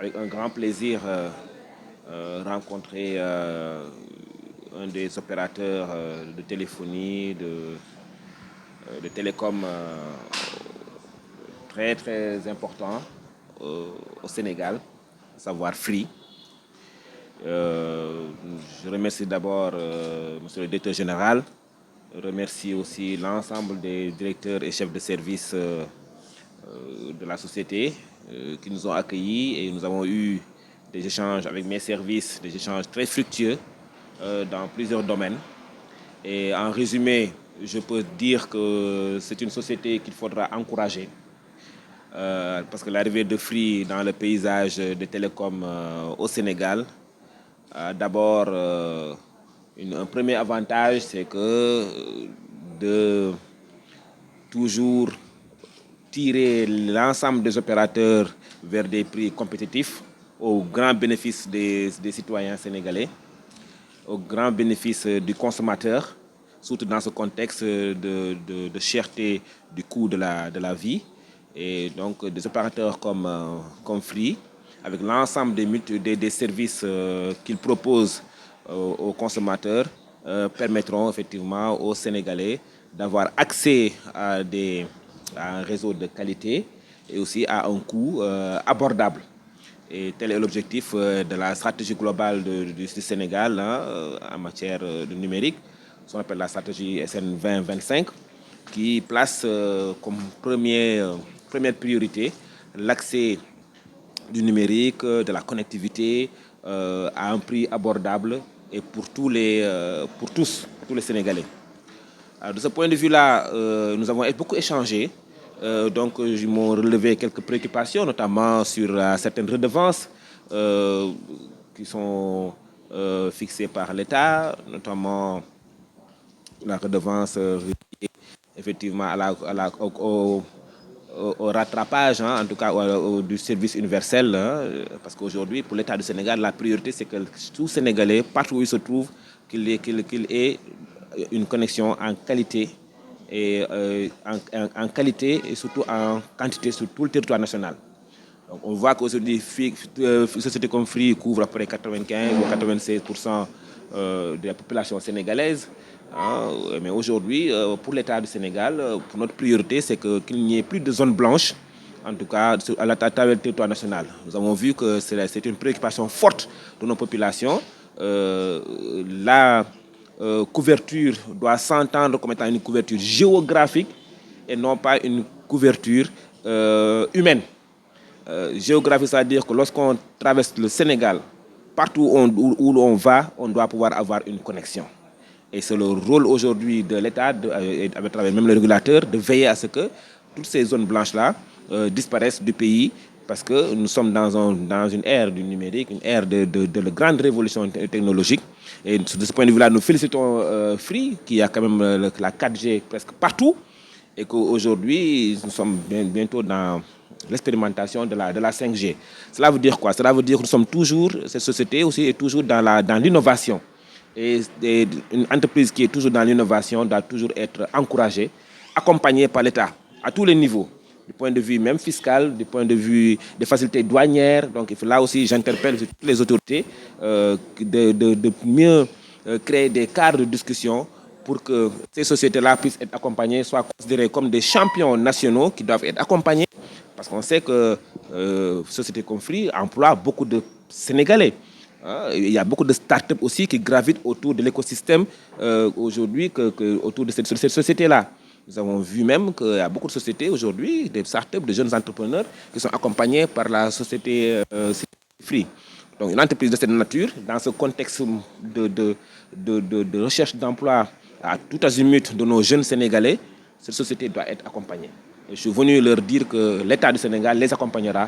avec un grand plaisir rencontrer un des opérateurs de téléphonie, de télécom très très important au Sénégal, à savoir Free. Je remercie d'abord Monsieur le directeur général. Je remercie aussi l'ensemble des directeurs et chefs de service de la société qui nous ont accueillis et nous avons eu des échanges avec mes services, des échanges très fructueux dans plusieurs domaines. Et en résumé, je peux dire que c'est une société qu'il faudra encourager parce que l'arrivée de Free dans le paysage des télécoms au Sénégal, d'abord, un premier avantage, c'est que de toujours tirer l'ensemble des opérateurs vers des prix compétitifs au grand bénéfice des citoyens sénégalais, au grand bénéfice du consommateur, surtout dans ce contexte de cherté du coût de la vie. Et donc des opérateurs comme Free, avec l'ensemble des services qu'ils proposent aux consommateurs, permettront effectivement aux Sénégalais d'avoir accès à un réseau de qualité et aussi à un coût abordable. Et tel est l'objectif de la stratégie globale du Sénégal en matière de numérique, ce qu'on appelle la stratégie SN 2025, qui place comme première priorité l'accès du numérique, de la connectivité à un prix abordable et pour tous les Sénégalais. Alors, de ce point de vue-là, nous avons beaucoup échangé. Donc, ils m'ont relevé quelques préoccupations, notamment sur certaines redevances qui sont fixées par l'État, notamment la redevance effectivement au rattrapage, en tout cas du service universel, parce qu'aujourd'hui, pour l'État du Sénégal, la priorité, c'est que tout Sénégalais, partout où il se trouve, qu'il ait une connexion en qualité et en qualité et surtout en quantité sur tout le territoire national. Donc, on voit qu'aujourd'hui, une société comme Free couvre à peu près 95 ou 96% de la population sénégalaise. Mais aujourd'hui, pour l'État du Sénégal, pour notre priorité, c'est qu'il n'y ait plus de zones blanches, en tout cas à travers le territoire national. Nous avons vu que c'est une préoccupation forte de nos populations. La couverture doit s'entendre comme étant une couverture géographique et non pas une couverture humaine. Géographique, c'est-à-dire que lorsqu'on traverse le Sénégal, partout où on va, on doit pouvoir avoir une connexion. Et c'est le rôle aujourd'hui de l'État, avec travers même le régulateur, de veiller à ce que toutes ces zones blanches-là disparaissent du pays, parce que nous sommes dans une ère du numérique, une ère de grande révolution technologique. Et de ce point de vue-là, nous félicitons Free, qui a quand même la 4G presque partout, et qu'aujourd'hui, nous sommes bientôt dans l'expérimentation de la 5G. Cela veut dire quoi? Cela veut dire que nous sommes toujours, cette société aussi est toujours dans l'innovation. Et une entreprise qui est toujours dans l'innovation doit toujours être encouragée, accompagnée par l'État à tous les niveaux, du point de vue même fiscal, du point de vue des facilités douanières. Donc là aussi, j'interpelle toutes les autorités de mieux créer des cadres de discussion pour que ces sociétés-là puissent être accompagnées, soient considérées comme des champions nationaux qui doivent être accompagnés. Parce qu'on sait que sociétés comme Free emploient beaucoup de Sénégalais. Il y a beaucoup de startups aussi qui gravitent autour de l'écosystème aujourd'hui, autour de cette société-là. Nous avons vu même qu'il y a beaucoup de sociétés aujourd'hui, des startups, de jeunes entrepreneurs qui sont accompagnés par la société Free. Donc une entreprise de cette nature, dans ce contexte de recherche d'emploi à tout azimut de nos jeunes Sénégalais, cette société doit être accompagnée. Et je suis venu leur dire que l'État du Sénégal les accompagnera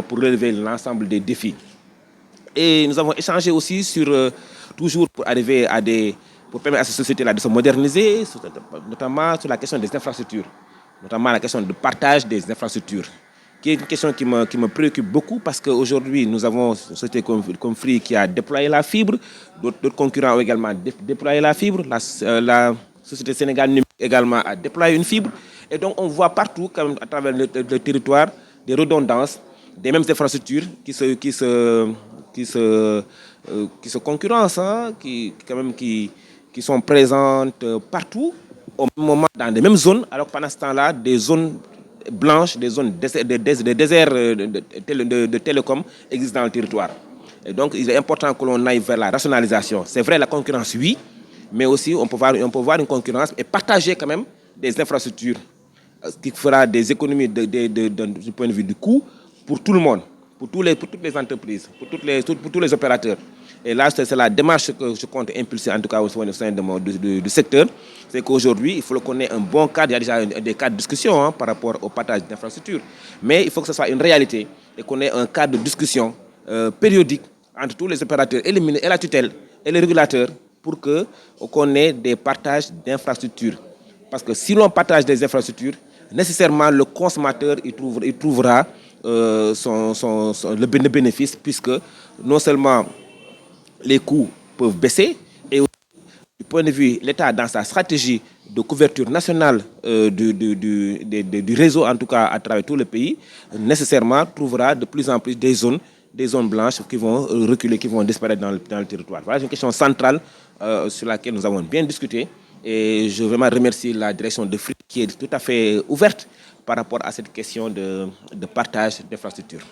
pour relever l'ensemble des défis. Et nous avons échangé aussi toujours pour arriver pour permettre à cette société-là de se moderniser, notamment sur la question des infrastructures, notamment la question de partage des infrastructures, qui est une question qui me préoccupe beaucoup parce qu'aujourd'hui, nous avons une société comme Free qui a déployé la fibre, d'autres concurrents ont également déployé la fibre, la société Sénégal Numérique également a déployé une fibre, et donc on voit partout, à travers le territoire, des redondances, des mêmes infrastructures qui se concurrencent, hein, qui sont présentes partout, au même moment, dans les mêmes zones, alors que pendant ce temps-là, des zones blanches, des zones des déserts de télécom existent dans le territoire. Et donc, il est important que l'on aille vers la rationalisation. C'est vrai, la concurrence, oui, mais aussi on peut voir une concurrence et partager quand même des infrastructures qui fera des économies du point de vue du coût pour tout le monde, pour toutes les entreprises, pour tous les opérateurs. Et là, c'est la démarche que je compte impulser, en tout cas au sein du secteur. C'est qu'aujourd'hui, il faut qu'on ait un bon cadre. Il y a déjà des cadres de discussion, hein, par rapport au partage d'infrastructures. Mais il faut que ce soit une réalité et qu'on ait un cadre de discussion périodique entre tous les opérateurs et la tutelle et les régulateurs pour qu'on ait des partages d'infrastructures. Parce que si l'on partage des infrastructures, nécessairement le consommateur il trouvera le bénéfice, puisque non seulement les coûts peuvent baisser, et aussi, du point de vue l'État dans sa stratégie de couverture nationale du réseau, en tout cas à travers tout le pays, nécessairement trouvera de plus en plus des zones blanches qui vont reculer, qui vont disparaître dans le territoire. Voilà, c'est une question centrale sur laquelle nous avons bien discuté. Et je veux vraiment remercier la direction de FRIC qui est tout à fait ouverte par rapport à cette question de partage d'infrastructures.